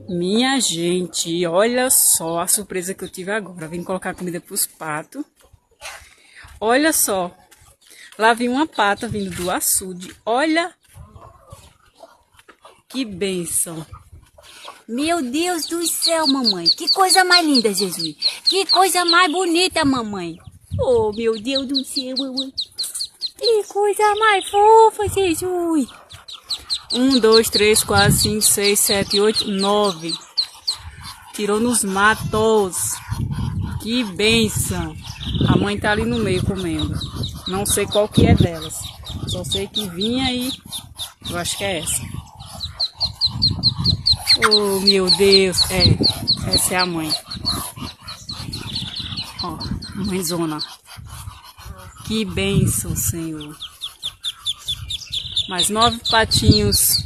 Minha gente, olha só a surpresa que eu tive agora. Vim colocar comida para os patos. Olha só. Lá vem uma pata vindo do açude. Olha que bênção. Meu Deus do céu, mamãe. Que coisa mais linda, Jesus. Que coisa mais bonita, mamãe. Oh, meu Deus do céu, mamãe. Que coisa mais fofa, Jesus. 1, 2, 3, 4, 5, 6, 7, 8, 9. Tirou nos matos. Que bênção. A mãe tá ali no meio comendo. Não sei qual que é delas. Só sei que vinha e eu acho que é essa. Oh, meu Deus. Essa é a mãe. Ó, mãezona. Que bênção, Senhor. Mais 9 patinhos.